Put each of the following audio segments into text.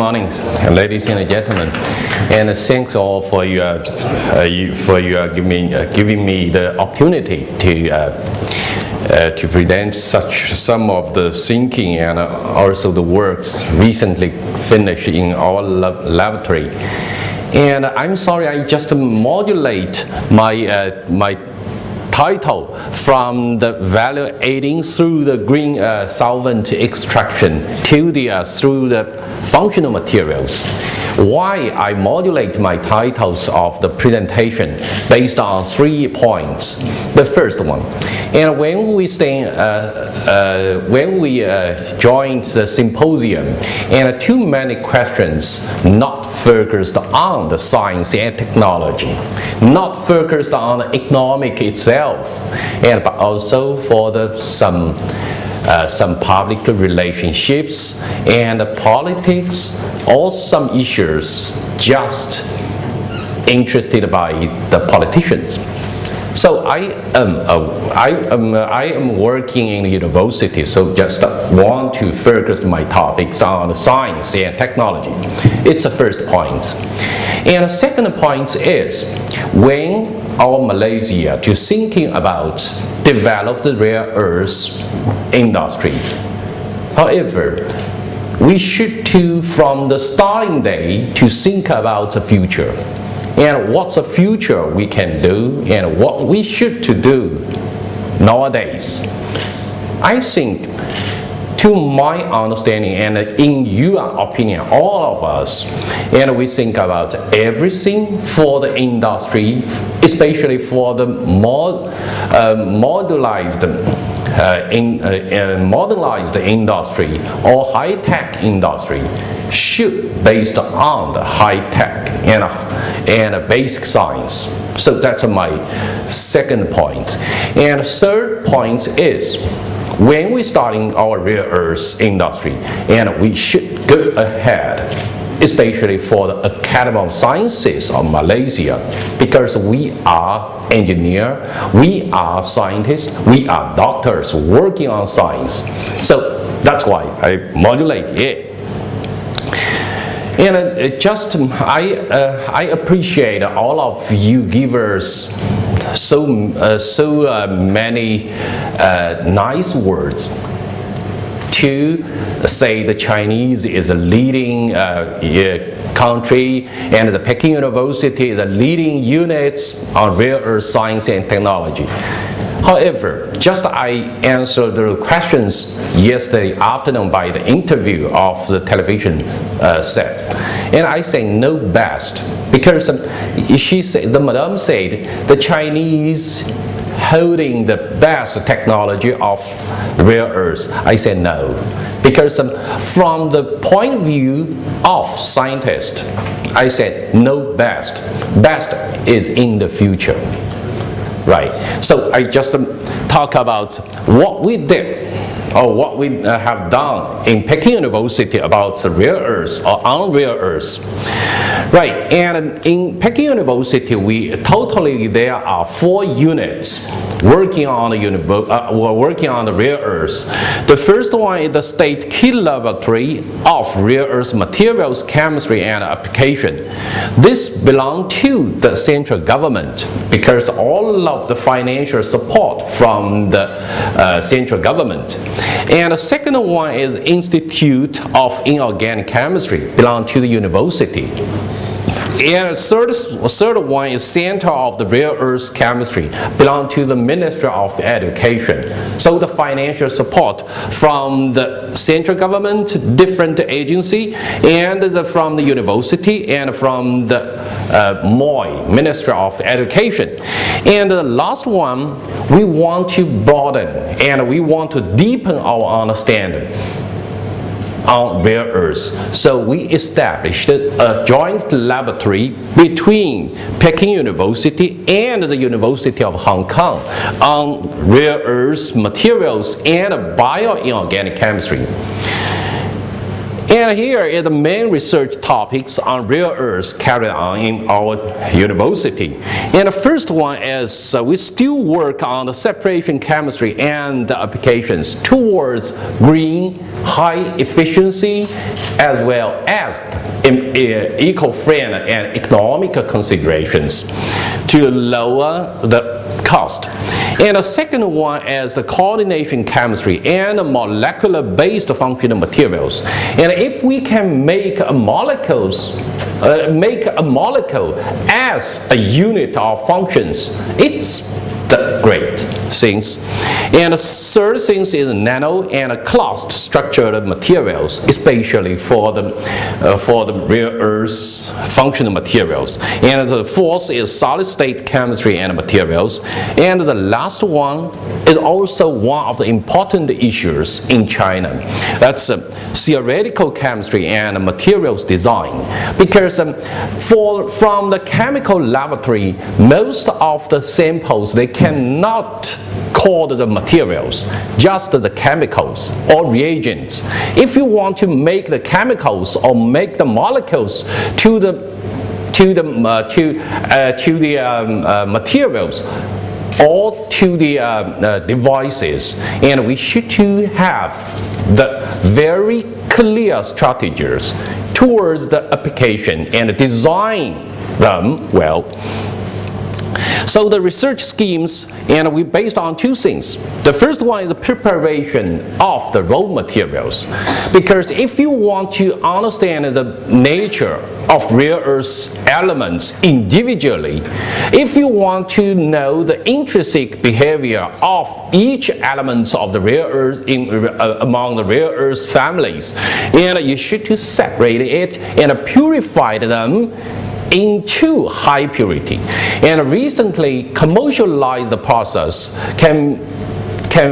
Morning, ladies and gentlemen, and thanks all for your giving me the opportunity to present some of the thinking and also the works recently finished in our laboratory. And I'm sorry, I just modulate my title from the value adding through the green solvent extraction to the through the functional materials. Why I modulate my titles of the presentation based on 3 points. The first one, and when we joined the symposium, and too many questions not focused on the science and technology, not focused on the economic itself, and but also for the some public relationships and politics, or some issues just interested by the politicians. So I am working in the university, so just want to focus my topics on science and technology. It's the first point. And the second point is, when our Malaysia to thinking about develop the rare earth industry. However, we should do from the starting day to think about the future. And what's the future we can do and what we should to do nowadays. I think, to my understanding and in your opinion, all of us, and we think about everything for the industry, especially for the modernized industry or high-tech industry, should based on the high-tech and basic science. So that's my second point. And third point is, when we're starting our rare earth industry, and we should go ahead, especially for the Academy of Sciences of Malaysia, because we are engineers, we are scientists, we are doctors working on science. So that's why I modulate it. And I appreciate all of you givers so many nice words to say the Chinese is a leading country and the Peking University is a leading units on rare earth science and technology. However, just I answered the questions yesterday afternoon by the interview of the television set, and I say no best, because she said, the madam said, the Chinese holding the best technology of rare earth. I said no, because from the point of view of scientists, I said no best. Best is in the future. Right. So I just talk about what we did or what we have done in Peking University about rare earths or on rare earths. Right. And in Peking University, there are 4 units working on the rare earths. The first one is the State Key Laboratory of Rare Earth Materials Chemistry and Application. This belongs to the central government because all of the financial support from the central government. And the second one is Institute of Inorganic Chemistry, belong to the university. And the third one is Center of the Rare Earth Chemistry, belong to the Ministry of Education. So the financial support from the central government, different agency, and from the university, and from the MOI, Ministry of Education. And the last one, we want to broaden and we want to deepen our understanding on rare earths. So we established a joint laboratory between Peking University and the University of Hong Kong on rare earth materials and bioinorganic chemistry. And here are the main research topics on rare earths carried on in our university. And the first one is we still work on the separation chemistry and the applications towards green, high efficiency, as well as eco-friendly and economical considerations to lower the cost. And the second one is the coordination chemistry and molecular-based functional materials. And if we can make a molecule as a unit of functions, it's the great things. And the third thing is nano and cluster structured materials, especially for the rare earth functional materials. And the fourth is solid state chemistry and materials. And the last one is also one of the important issues in China. That's theoretical chemistry and materials design. Because from the chemical laboratory, most of the samples, they cannot call the materials, just the chemicals or reagents. If you want to make the chemicals or make the molecules to the materials or to the devices, and we should to have the very clear strategies towards the application and design them well. So the research schemes, and we based on two things. The first one is the preparation of the raw materials. Because if you want to understand the nature of rare earth elements individually, if you want to know the intrinsic behavior of each element of the rare earth among the rare earth families, and you should to separate it and purify them into high purity. And recently commercialized process can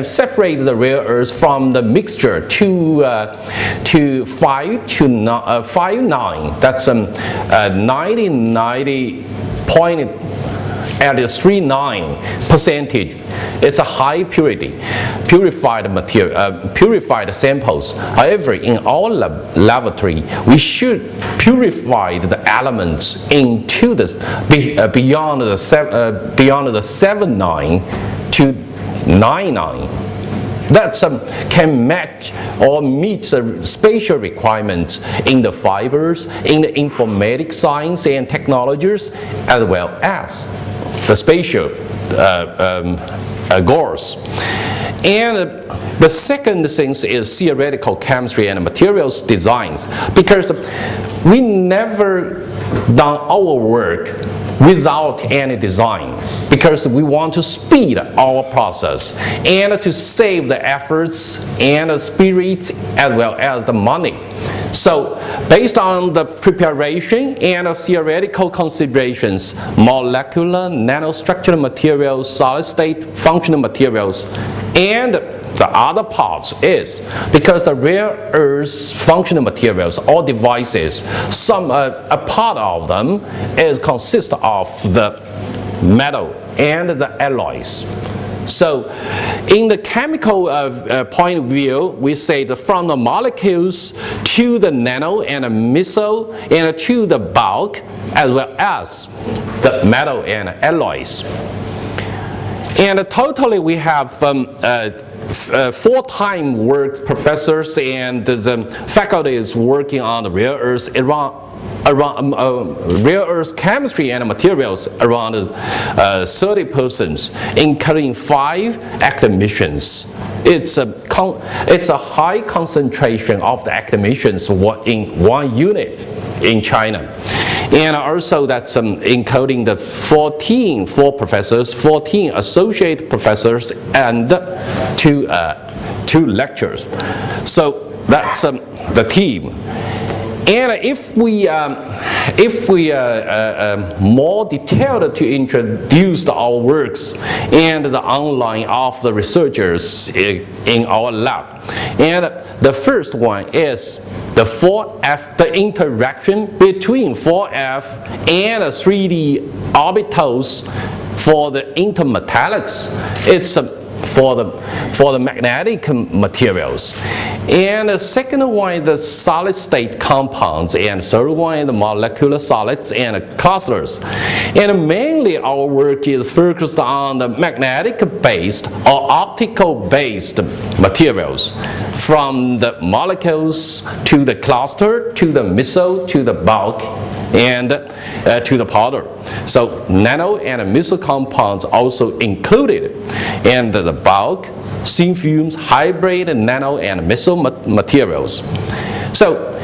separate the rare earth from the mixture to 5.9. That's 90.39%. It's a high purity, purified material, purified samples. However, in our laboratory, we should purify the elements into the beyond the 7.9 to 9.9. That can match or meet the spatial requirements in the fibers, in the informatics science and technologies, as well as the spatial goals. And the second thing is theoretical chemistry and materials designs, because we never done our work without any design, because we want to speed our process and to save the efforts and the spirits as well as the money. So based on the preparation and theoretical considerations, molecular, nanostructural materials, solid state functional materials, and the other parts is because the rare earth functional materials or devices, a part of them consists of the metal and the alloys. So in the chemical point of view, we say that from the molecules to the nano and the meso and to the bulk, as well as the metal and alloys. And totally we have full-time work professors and the faculties working on the rare earth rare earth chemistry and materials, around 30 persons, including 5 academicians. It's a high concentration of the academicians in one unit in China. And also that's including the 14 full professors, 14 associate professors, and 2 lecturers. So that's the team. And if we more detailed to introduce our works and the online of the researchers in our lab. And the first one is the 4F, the interaction between 4F and 3D orbitals for the intermetallics. It's for the magnetic materials. And the second one is the solid state compounds, and third one is the molecular solids and clusters. And mainly our work is focused on the magnetic based or optical based materials, from the molecules to the cluster to the missile to the bulk and to the powder. So nano and missile compounds also included, and the bulk, thin films, hybrid nano and missile materials. So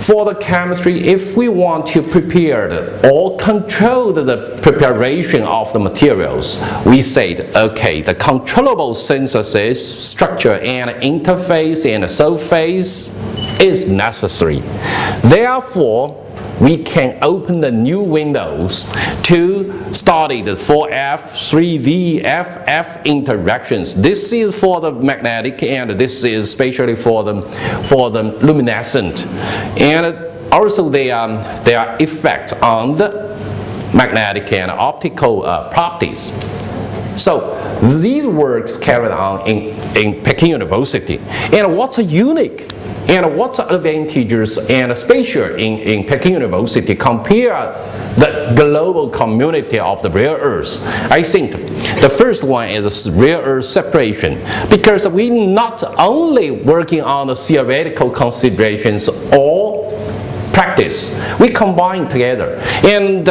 for the chemistry, if we want to prepare or control the preparation of the materials, we said, okay, the controllable synthesis, structure and interface and surface is necessary. Therefore, we can open the new windows to study the 4F, 3D, FF interactions. This is for the magnetic, and this is especially for the luminescent. And also there are effects on the magnetic and optical properties. So these works carried on in Peking University. And what's unique and what's the advantages and special in Peking University compare the global community of the rare earths? I think the first one is rare earth separation, because we not only working on the theoretical considerations or practice, we combine together and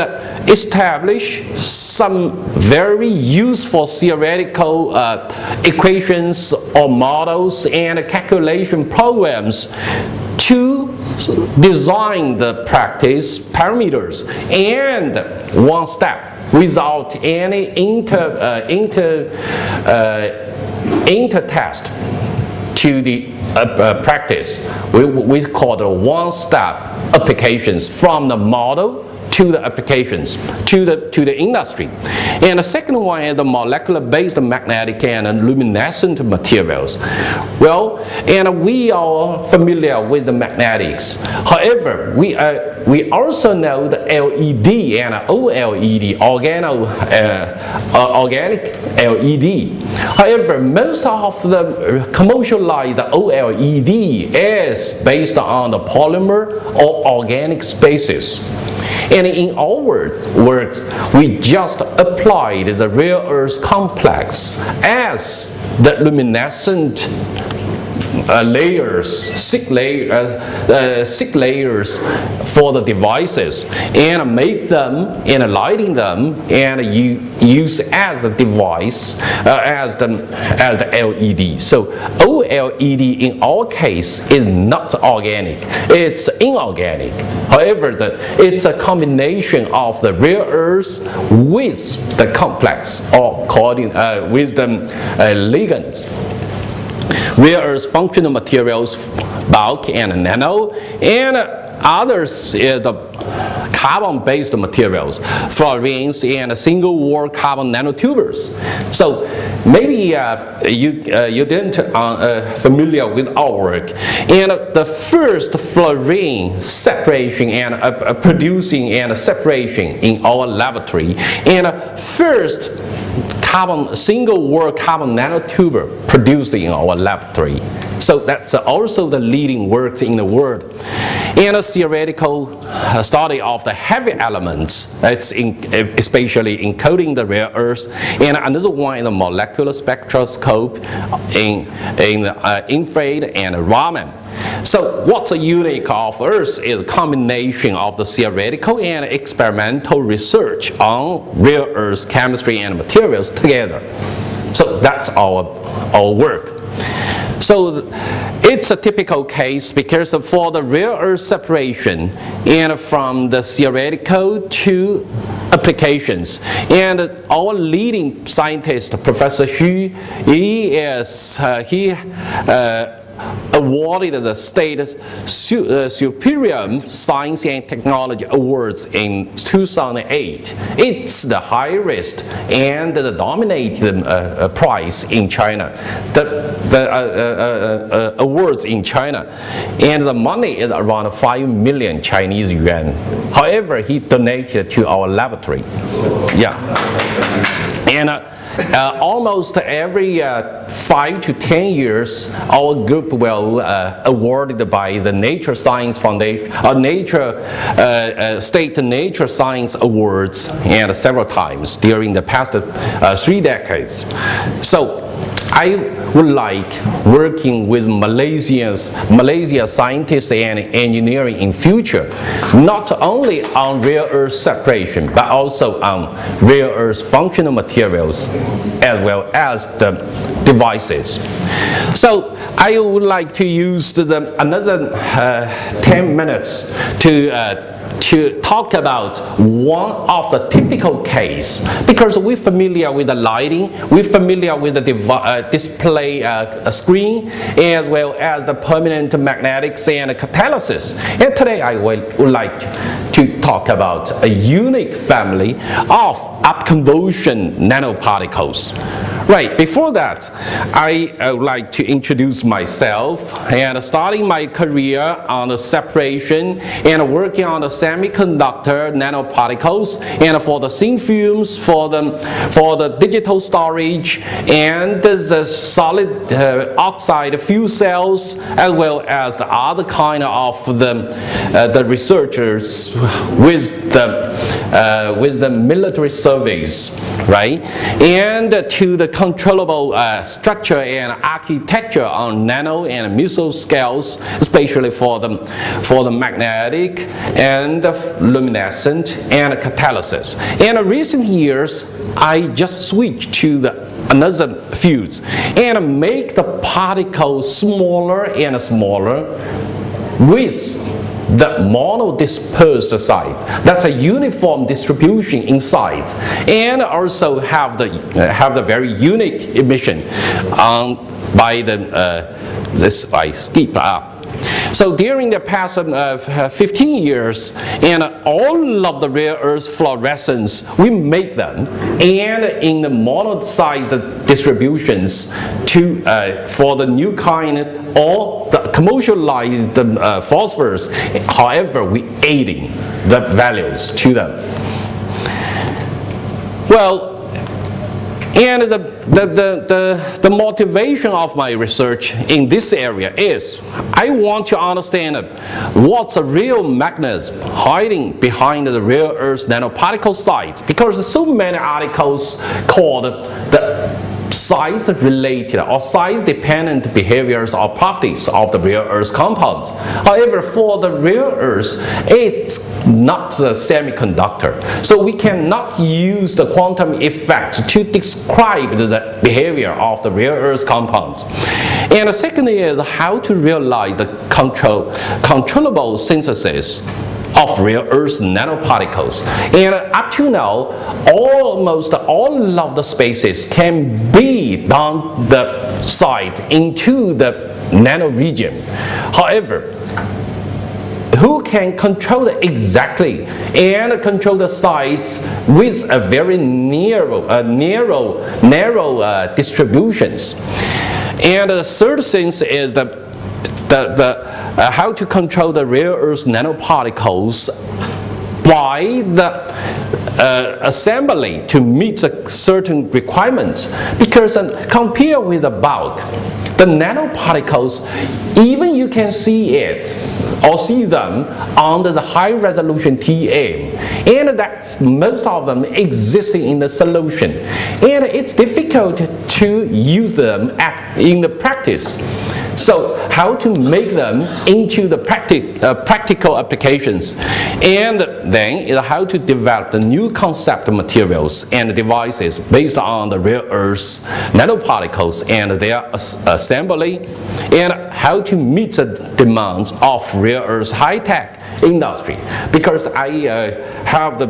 establish some very useful theoretical equations or models and calculation programs to design the practice parameters, and one step without any inter-test to the practice. We call it one-step applications from the model to the applications, to the industry. And the second one is the molecular-based magnetic and luminescent materials. Well, and we are familiar with the magnetics. However, we also know the LED and OLED, organic LED. However, most of the commercialized OLED is based on the polymer or organic species. And in our works, we just applied the rare earth complex as the luminescent layers, thick layers for the devices, and make them and lighting them and use as the device as the LED. So OLED in our case is not organic; it's inorganic. However, it's a combination of the rare earth with the complex, or with the ligands. Rare earth functional materials, bulk and nano, and others is the carbon-based materials, fluorines and single-wall carbon nanotubers. So maybe you didn't familiar with our work. And the first fluorine separation and producing and separation in our laboratory, and first single-wall carbon nanotuber produced in our laboratory. So that's also the leading work in the world. And a theoretical study of the heavy elements, especially encoding the rare earth, and another one in the molecular spectroscope in infrared and Raman. So what's unique of Earth is a combination of the theoretical and experimental research on rare earth chemistry and materials together. So that's our work. So it's a typical case because for the rare earth separation and from the theoretical to applications. And our leading scientist, Professor Xu, he awarded the State Superior Science and Technology Awards in 2008. It's the highest and the dominating prize in China, the awards in China. And the money is around 5 million Chinese yuan. However, he donated to our laboratory. Yeah. almost every 5 to 10 years, our group will awarded by the Nature Science Foundation, State Nature Science Awards, and several times during the past 3 decades. So I would like working with Malaysia scientists and engineering in future, not only on rare earth separation, but also on rare earth functional materials, as well as the devices. So I would like to use another 10 minutes to talk about one of the typical case, because we're familiar with the lighting, we're familiar with the display screen, as well as the permanent magnetics and catalysis. And today I would like to talk about a unique family of upconvolution nanoparticles. Right, before that, I would like to introduce myself, and starting my career on the separation and working on the semiconductor nanoparticles, and for the thin films, for the digital storage, and the solid oxide fuel cells, as well as the other kind of the researchers with the military service, right, and to the controllable structure and architecture on nano and meso scales, especially for the magnetic and the luminescent and catalysis. And in recent years, I just switched to another fields and make the particles smaller and smaller with the monodispersed size. That's a uniform distribution in size, and also have the very unique emission by this I skip up. So during the past 15 years, and all of the rare earth fluorescents, we make them, and in the mono-sized distributions for the new kind or the commercialized phosphors. However, we adding the values to them. Well, and the motivation of my research in this area is I want to understand what's a real mechanism hiding behind the rare earth nanoparticle sites, because there's so many articles called the size-related or size-dependent behaviors or properties of the rare earth compounds. However, for the rare earth, it's not a semiconductor, so we cannot use the quantum effect to describe the behavior of the rare earth compounds. And the second is how to realize the controllable synthesis of rare earth nanoparticles. And up to now, almost all of the spaces can be down the sides into the nano region. However, who can control it exactly and control the sites with a very narrow distributions? And the third thing is how to control the rare earth nanoparticles by the assembly to meet certain requirements. Because compared with the bulk, the nanoparticles, even you can see it or see them under the high resolution TA, and that's most of them existing in the solution, and it's difficult to use them in the practice. So how to make them into the practical applications, and then how to develop the new concept materials and devices based on the rare earth nanoparticles and their assembly, and how to meet the demands of rare earth high-tech industry. Because I have the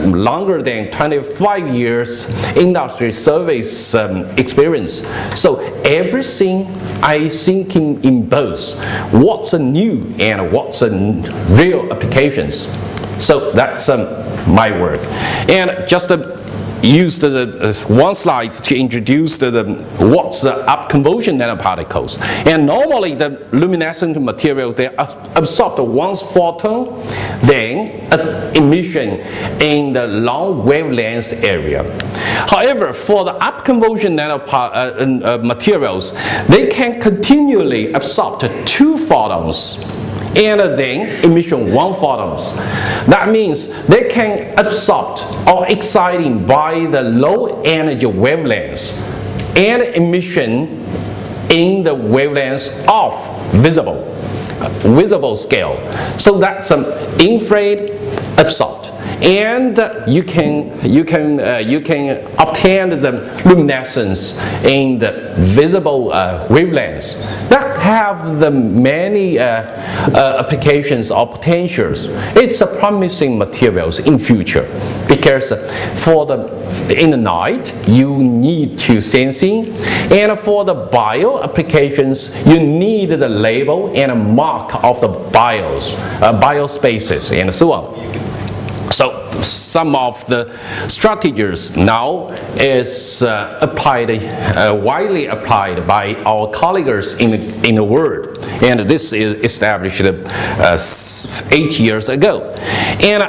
longer than 25 years industry service experience, so everything I think in both what's a new and what's a real applications. So that's my work. And just used one slide to introduce what's the upconvolution nanoparticles. And normally the luminescent materials, they absorb one photon, then emission in the long wavelength area. However, for the upconvolution materials, they can continually absorb 2 photons and then emission 1 photons. That means they can absorb or exciting by the low energy wavelengths and emission in the wavelengths of visible scale. So that's an infrared absorbed. And you can obtain the luminescence in the visible wavelengths that have the many applications or potentials. It's a promising materials in future, because in the night you need to sensing, and for the bio applications you need the label and a mark of the biospaces and so on. So some of the strategies now is widely applied by our colleagues in the world, and this is established 8 years ago. And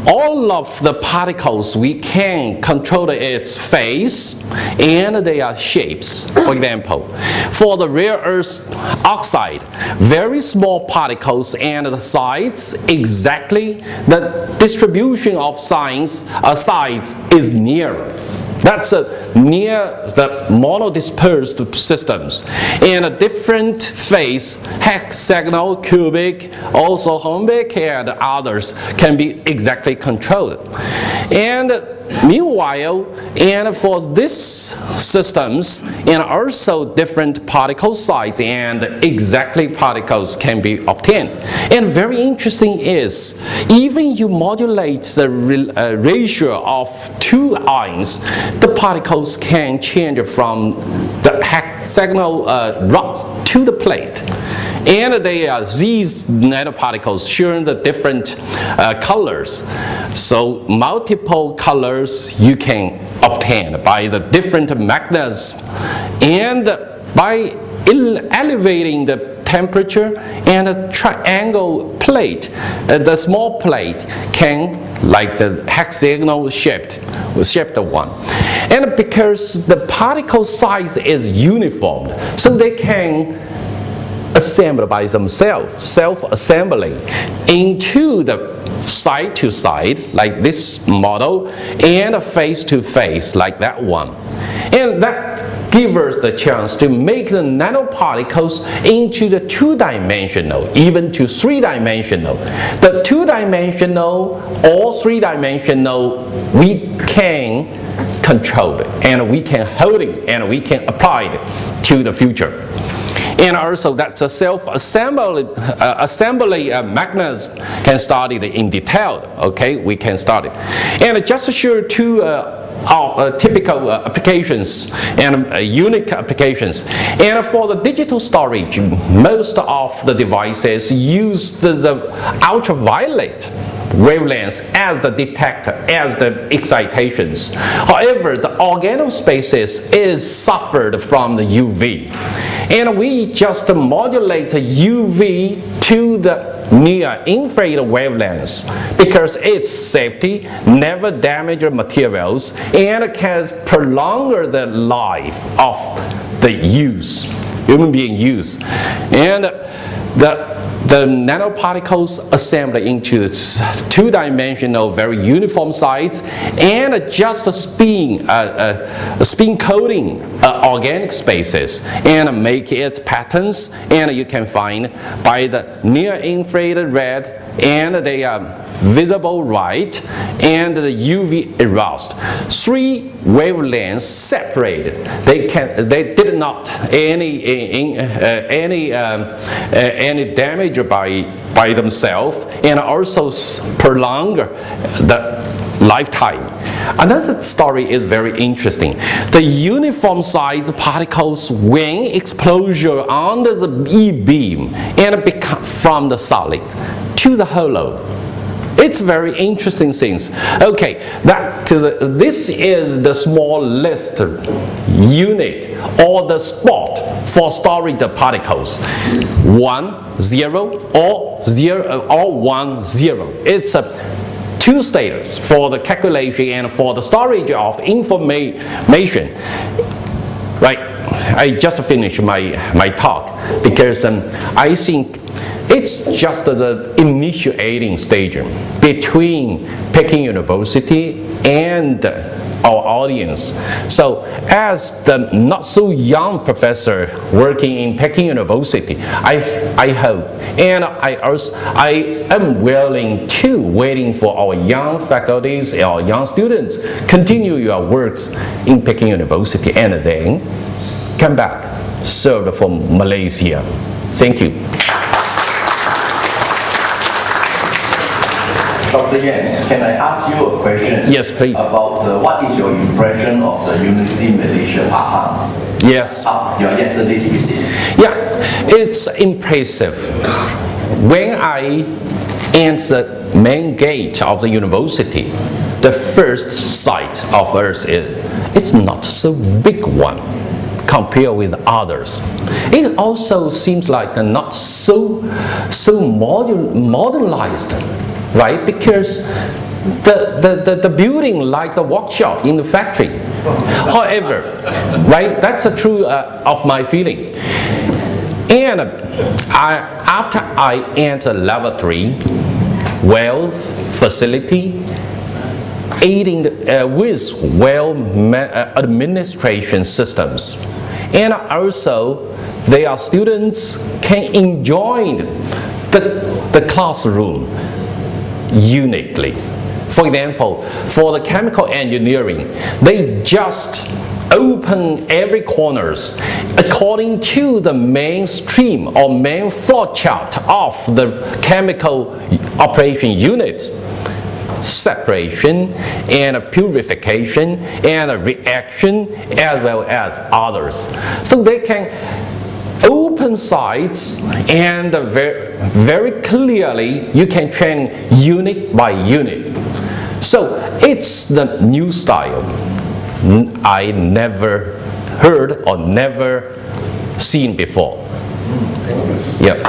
all of the particles, we can control its phase and their shapes. For example, for the rare earth oxide, very small particles and the size, exactly the distribution of size is near. That's near the monodispersed systems. And a different phase, hexagonal, cubic, also rhombic, and others can be exactly controlled. And meanwhile, and for these systems, and also different particle size and exactly particles can be obtained. And very interesting is, even you modulate the ratio of 2 ions, the particles can change from the hexagonal rods to the plate. And they are these nanoparticles showing the different colors. So multiple colors you can obtain by the different magnets, and by elevating the temperature, and a triangle plate, the small plate can, like the hexagonal shaped one. And because the particle size is uniform, so they can assemble by themselves, self-assembly into the side to side, like this model, and face to face, like that one. And that gives us the chance to make the nanoparticles into the 2-dimensional, even to 3-dimensional. The 2-dimensional or 3-dimensional, we can control it, and we can hold it, and we can apply it to the future. And also that's a self-assembly mechanism can start it in detail. Okay, we can start it. And just to show 2 typical applications and unique applications. And for the digital storage, most of the devices use the ultraviolet wavelengths as the detector, as the excitations. However, the organospaces is suffered from the UV. And we just modulate the UV to the near infrared wavelengths, because its safety, never damage materials, and can prolong the life of the human being use. And the nanoparticles assemble into 2-dimensional, very uniform size, and just spin coding organic spaces and make its patterns. And you can find by the near infrared red and they are visible right, and the UV aroused. 3 wavelengths separated. They did not any damage by themselves, and also prolong the lifetime. Another story is very interesting. The uniform size particles, when exposure under the E-beam and become from the solid to the hollow, It's very interesting things. Okay, this is the small list unit or the spot for storing the particles. 1, 0, or 0 or 1, 0. It's two states for the calculation and for the storage of information. Right, I just finished my talk because I think it's just the initiating stage between Peking University and our audience. So as the not so young professor working in Peking University, I hope and I am willing to waiting for our young faculties, our young students continue your works in Peking University and then come back serve for Malaysia. Thank you. Dr. Yan, can I ask you a question? Yes, please. About what is your impression of the University Malaysia Pahang? Yes. Your yesterday's visit. Yeah, it's impressive. When I entered the main gate of the university, the first sight of us is it's not so big one compared with others. It also seems like not so modernized. Right, because the building like the workshop in the factory. However, right, that's a true of my feeling. And after I enter level 3, well facility, aiding with well administration systems, and also their students can enjoy the classroom uniquely. For example, for the chemical engineering, they just open every corners according to the mainstream or main flow chart of the chemical operation unit. Separation and purification and reaction as well as others. So they can open sites and very clearly you can train unit by unit. So it's the new style I never heard or never seen before. Yeah.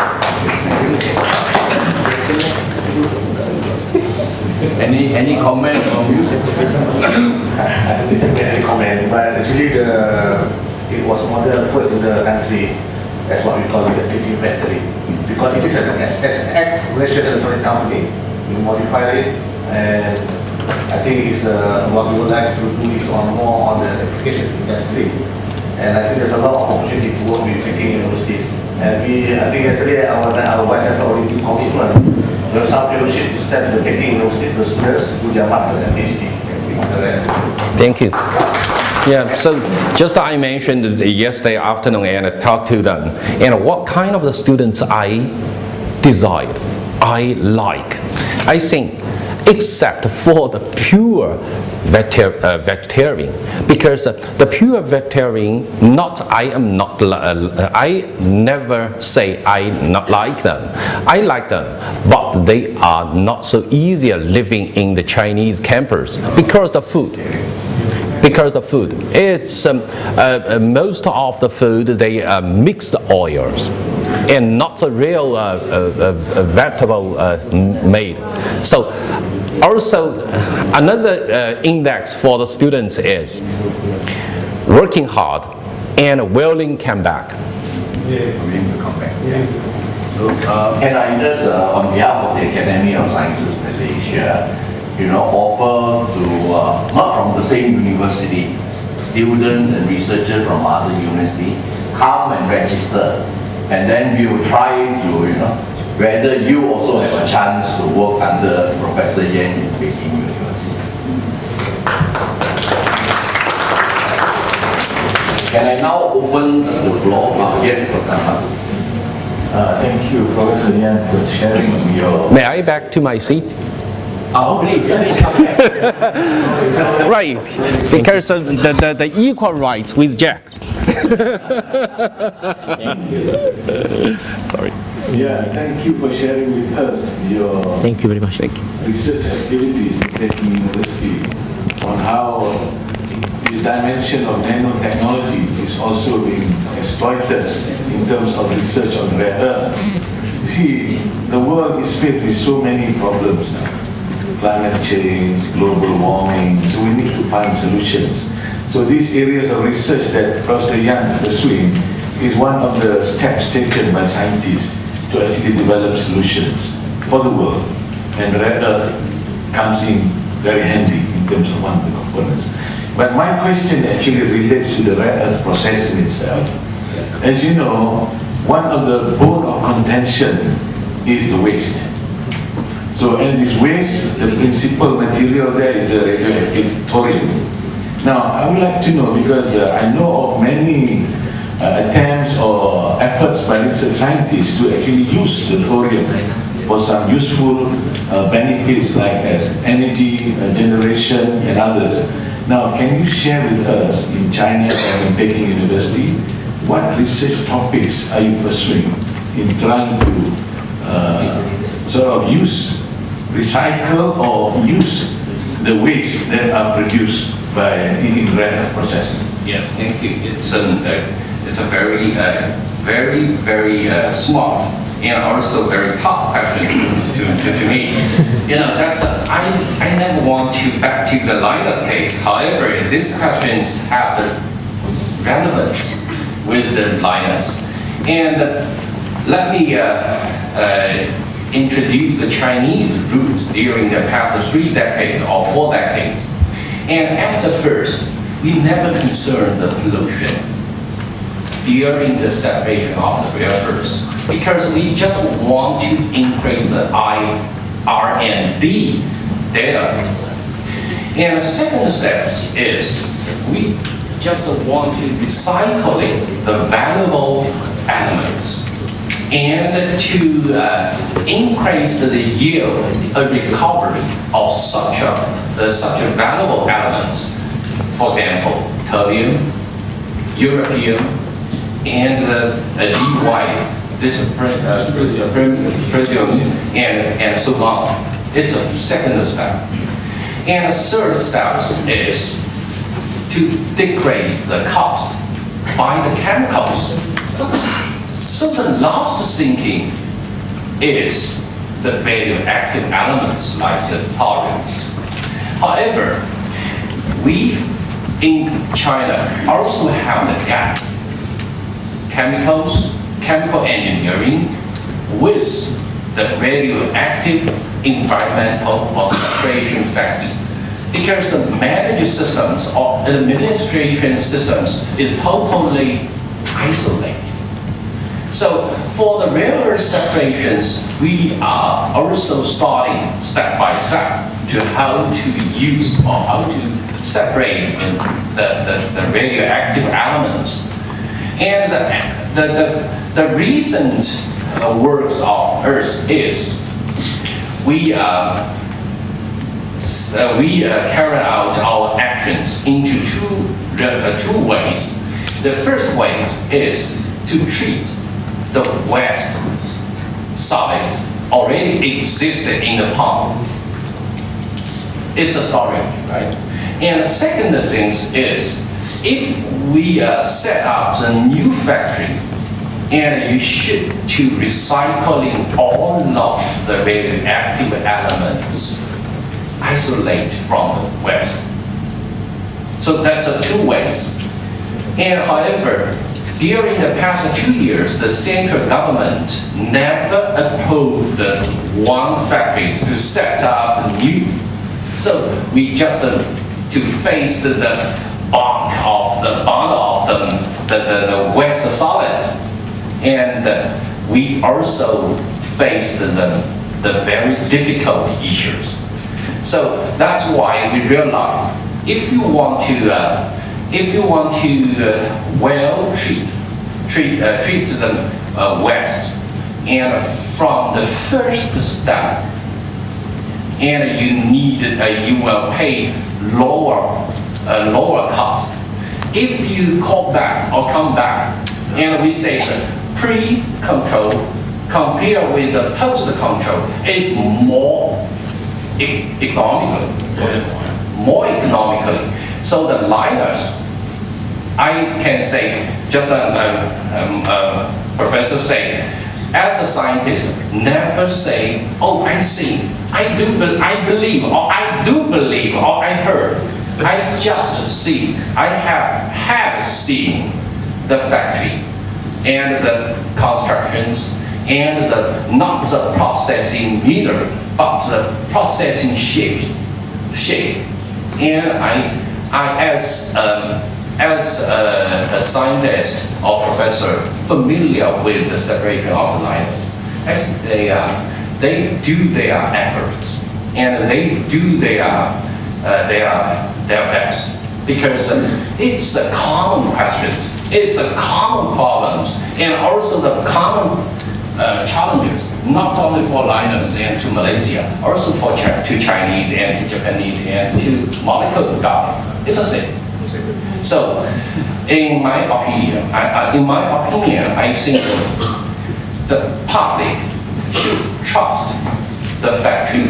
Any comment from you? Any comment, but actually it was model first in the country. That's what we call it, the teaching factory. Because it is an ex-Malaysian electronic company. We modified it, and I think it's what we would like to do is more on the application industry. And I think there's a lot of opportunity to work with Peking universities. And I think yesterday our vice chancellor already did commitment. We have some fellowship to send the Peking university to students to do their masters and PhD. Thank you. Yeah, so just I mentioned yesterday afternoon and I talked to them and what kind of the students I desired, I like. I think except for the pure vegetarian, because the pure vegetarian, I never say I not like them. I like them, but they are not so easy living in the Chinese campus because the food. Because the food, it's most of the food they mixed oils and not a real vegetable made. So also another index for the students is working hard and willing to come back. Willing to come back. Yeah. So can I just on behalf of the Academy of Sciences Malaysia, offer to, not from the same university, students and researchers from other universities, come and register. And then we will try to, whether you also have a chance to work under Professor Yan in Peking University. Can I now open the floor? Yes, Dr. Thank you, Professor Yan, for sharing your... May I back to my seat? Oh, please. Right, because the equal rights with Jack. Sorry. Yeah, thank you for sharing with us your Thank you very much. research activities at Peking University on how this dimension of nanotechnology is also being exploited in terms of research on rare earth. You see, the world is faced with so many problems now. Climate change, global warming, so we need to find solutions. So these areas of research that Professor Yang is pursuing is one of the steps taken by scientists to actually develop solutions for the world. And rare earth comes in very handy in terms of one of the components. But my question actually relates to the rare earth processing itself. As you know, one of the bone of contention is the waste. So as this waste, the principal material there is the radioactive thorium. Now, I would like to know, because I know of many attempts or efforts by research scientists to actually use the thorium for some useful benefits like as energy generation and others. Now, can you share with us in China and in Peking University, what research topics are you pursuing in trying to sort of use, recycle or use the waste that are produced by in rare earth processing? Yeah, thank you. It's a very, very smart and also very tough question to me. You know, I never want to back to the Linus case. However, these questions have the relevance with the Linus. And let me introduce the Chinese roots during the past 3 decades or 4 decades. And at the first, we never concerned the pollution during the separation of the rare earths, because we just want to increase the R&D data. And the second step is we just want to recycling the valuable elements and to increase the yield of recovery of such valuable elements. For example, thallium, europium, and dy, this presium, and so on. It's a second step. And the third step is to decrease the cost by the chemicals. So the last thinking is the radioactive elements like the thoriums. However, we in China also have the gap. Chemical engineering with the radioactive environmental or separation facts. Because the management systems or administration systems is totally isolated. So for the rare earth separations, we are also starting step by step to how to use or how to separate the radioactive elements. And the recent works of Earth is we carry out our actions into two ways. The first way is to treat the waste solids already existed in the pond. It's a storage, right? And the second thing is, if we set up a new factory, and you should to recycling all of the radioactive elements, isolate from the waste. So that's two ways. And however, during the past 2 years, the central government never approved one factory to set up new. So we just to face the bond of the waste solids, and we also faced the very difficult issues. So that's why we realized if you want to well treat the waste, and from the first step, and you will pay lower cost. If you come back, and we say pre-control, compared with the post-control, is more economical. More economically. So the liners, I can say, just professor say, as a scientist, never say, oh, I see, I believe, or I do believe, or I heard. I just see, I have seen the factory and the constructions and not the processing meter, but the processing shape. And I as a scientist or professor familiar with the separation of the liners, as they do their efforts and they do their best, because it's a common questions, it's a common problems, and also the common challenges, not only for liners and to Malaysia, also for to Chinese and to Japanese and to molecular guys. It's the same. So, in my opinion, I think the public should trust the factory,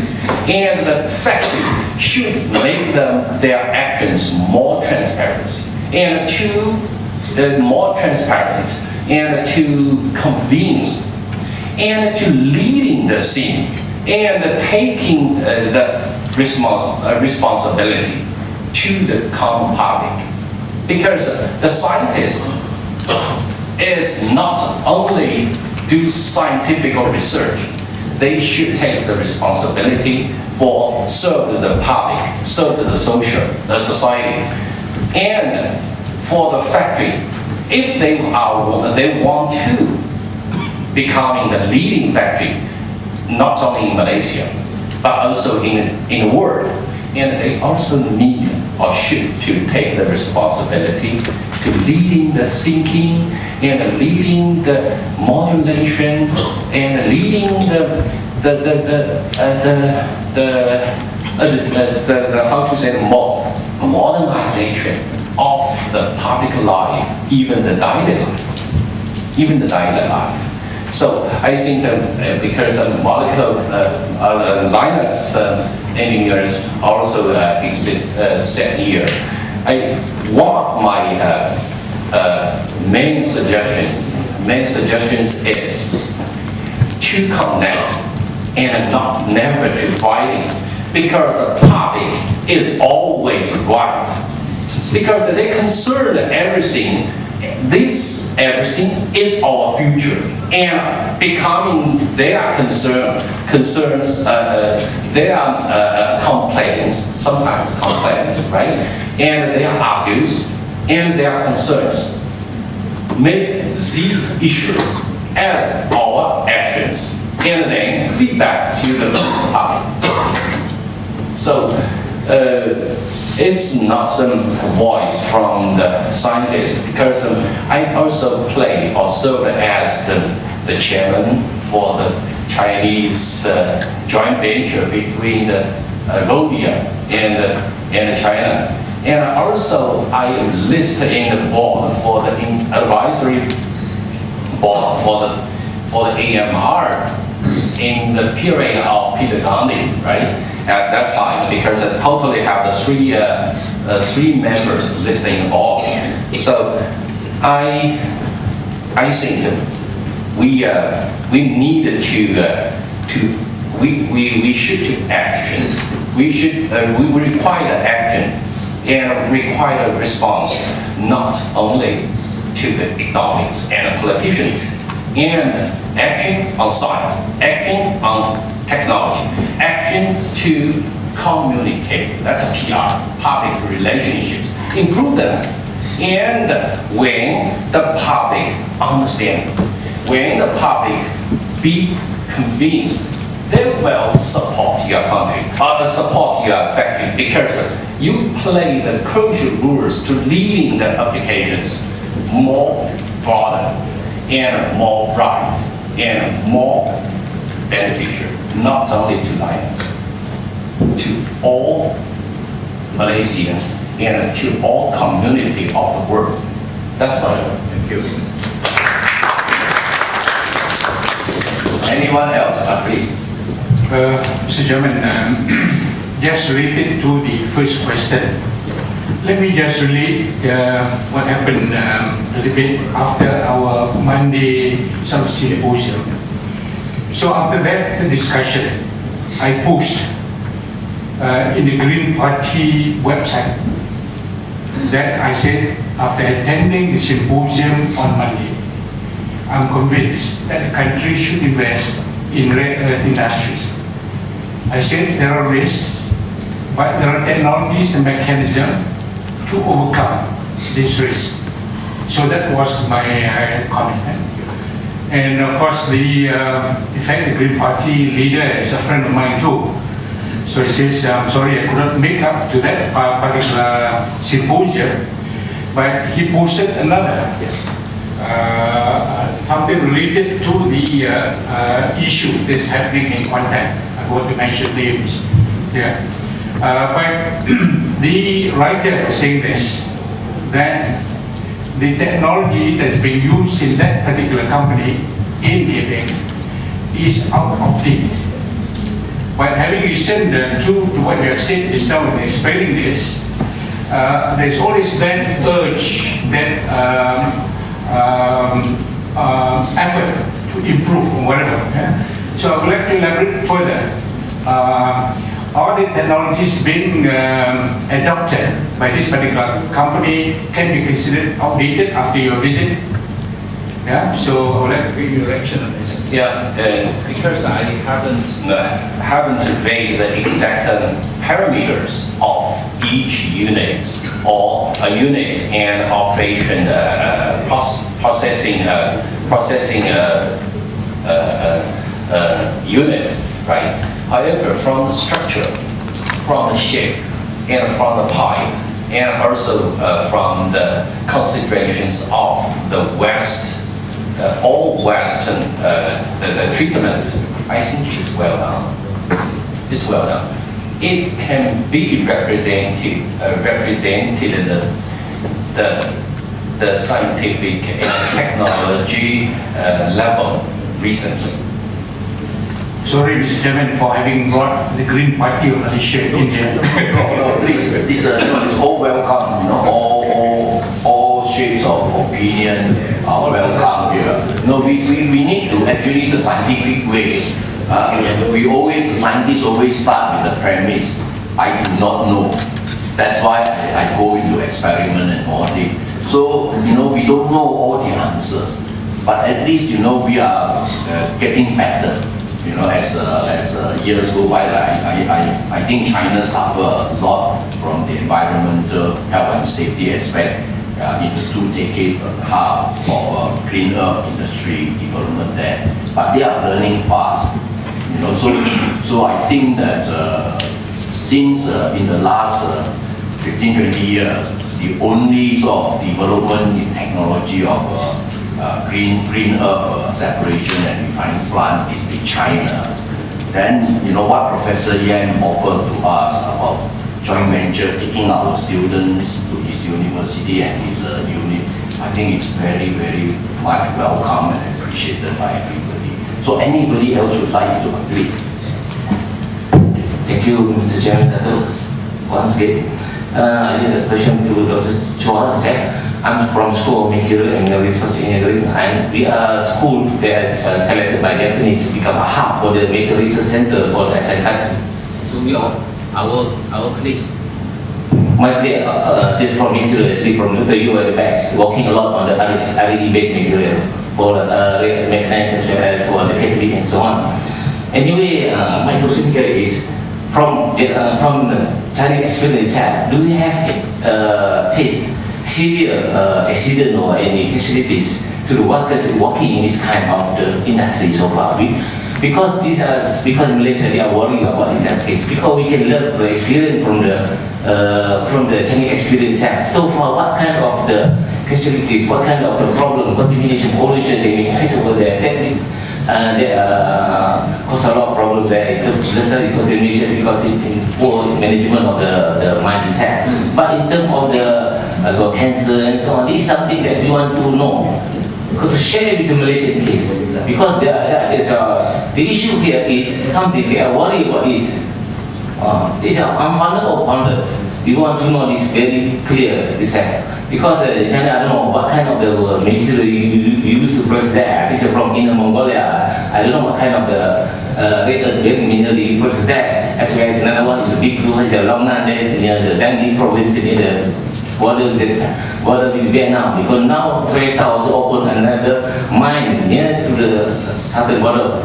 and the factory should make their actions more transparent, and more transparent, and to convince, and to leading the scene, and taking the responsibility to the common public. Because the scientist is not only do scientific research, they should take the responsibility for serve the public, serve the society, and for the factory. If they want to becoming the leading factory, not only in Malaysia, but also in the world, and they also need or should to take the responsibility to leading the thinking and leading the modulation and leading the how to say modernization of the public life, even the daily life. So I think that because of molecular liners engineers also said here, one of my main suggestions is to connect and never to fight, because the public is always right, because they concern everything. This everything is our future, and becoming their concerns, their complaints, sometimes complaints, right? And their argues and their concerns. Make these issues as our actions, and then feedback to the public. So it's not some voice from the scientists, because I also play or serve as the chairman for the Chinese joint venture between Rhodia and China. And also I list in the board for the advisory board for the AMR in the period of Peter Gandhi, right? At that time, because I totally have the three members listed in the board. So I think we need we should take action. We require action and require response, not only to the economics and politicians, and action on science, action on technology, action to communicate. That's PR, public relationships. Improve them. And when the public understand, when the public be convinced, they will support your country or support your factory, because you play the crucial roles to leading the applications more broader and more bright and more beneficial, not only to Lions, to all Malaysians and to all community of the world. That's what I want. Thank you. anyone else? Please. Mr. Chairman, just related to the first question. Let me just relate what happened a little bit after our Monday symposium. So after that discussion, I post in the Green Party website that I said after attending the symposium on Monday, I'm convinced that the country should invest in rare earth industries. I said there are risks, but there are technologies and mechanisms to overcome this risk. So that was my comment. And of course, the Green Party leader is a friend of mine too. So he says, I'm sorry I could not make up to that particular symposium, but he posted another something related to the issue that's happening in Kuala. I want to mention names. Yeah. But the writer was saying this, that the technology that's being used in that particular company in Peking is out of date. But having listened to what you have said just now in explaining this, there's always that urge, that effort to improve or whatever. Yeah? So I would like to elaborate further. All the technologies being adopted by this particular company can be considered outdated after your visit. Yeah, so I would like to get your reaction on this. Yeah, because I haven't read the exact parameters of each unit or a unit and operation processing unit, right? However, from the structure, from the shape, and from the pipe, and also from the considerations of the West, all Western the treatment, I think it's well done. It's well done. It can be represented the scientific and technology level recently. Sorry, Mr. Chairman, for having brought the Green Party of Malaysia in here. No, please, this is all welcome. You know, all shapes of opinion are welcome here. No, we need to actually the scientific way. The scientists always start with the premise, I do not know. That's why I go into experiment and all this. So, you know, we don't know all the answers, but at least, you know, we are getting better. You know, as years go by, I think China suffer a lot from the environmental health and safety aspect in the 2 decades and a half of green earth industry development there. But they are learning fast. You know, so I think that since in the last 15-20 years, the only sort of development in technology of green earth separation and refining plant is in China. Then, you know, what Professor Yan offered to us about joint venture, taking our students to his university and his unit, I think it's very, very much welcome and appreciated by everybody. So anybody else would like to, please? Thank you, Mr. Chairman. Once again, I have a question to Dr. Chun-Hua. I'm from School of Material and Resource Engineering, and we are a school that selected by Japanese to become a hub for the Material Research Center for the ASEAN country. So we are, our colleagues. My colleague is from material, actually from Dr. Yu at the back, working a lot on the LED-based material for the magnets, for the catering and so on. Anyway, my question here is, from the Chinese experience itself, do we have faced severe accident or any facilities to the workers working in this kind of the industry so far? Because in Malaysia they are worrying about in that case, because we can learn the experience from the Chinese experience itself. So far, what kind of the facilities, what kind of the problem, contamination, pollution they may face over there, they cause a lot of problems there. Let's say contamination because in poor management of the mine itself. But in terms of the cancer and so on, this is something that we want to know. to share with the Malaysian case, because the issue here is something they are worried about is these are unfounded or founded. We want to know this very clear, because China, I don't know what kind of the material you used to press there. This is from Inner Mongolia. I don't know what kind of the mineral you press there. As well as another one is a big blue, has a long nowadays near the Zhangyi province in the border with Vietnam. Because now trade also open another mine near to the southern border.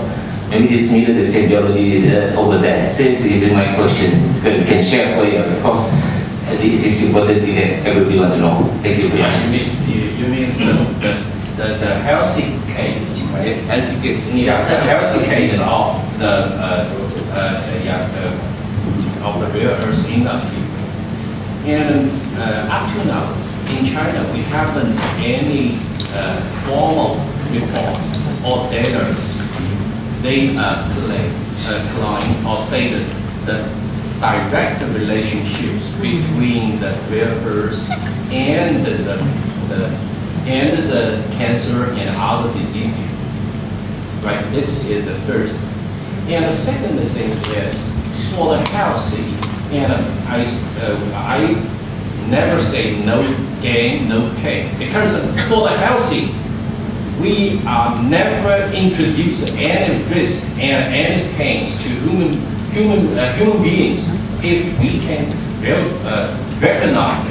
Maybe this mirror the same geology over there. So this is my question. We can share for you, because this is important thing that everybody wants to know. Thank you very much. You mean the healthy case, right? Healthy case. Yeah, the healthy case of the rare earth industry. And up to now, in China, we haven't any formal report or data. They claim or stated that direct relationships between the rare earths and the cancer and other diseases. Right, this is the first. And the second thing is for the healthy, and I never say no gain, no pain, because for the healthy, we never introduce any risk and any pains to human beings if we can recognize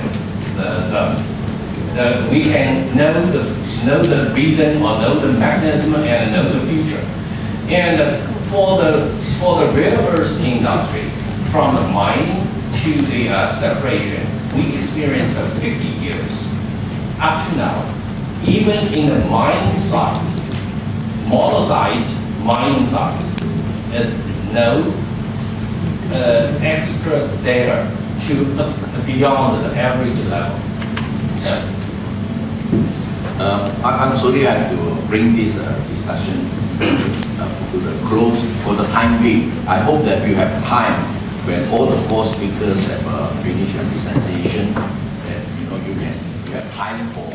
we can know the reason or know the mechanism and know the future. And for the rare earth industry, from the mining to the separation, we experienced 50 years up to now. Even in the mining site, monazite mining site, no extra data to beyond the average level. I'm sorry I have to bring this discussion to the close for the time being. I hope that you have time when all the four speakers have finished their presentation, that you have time for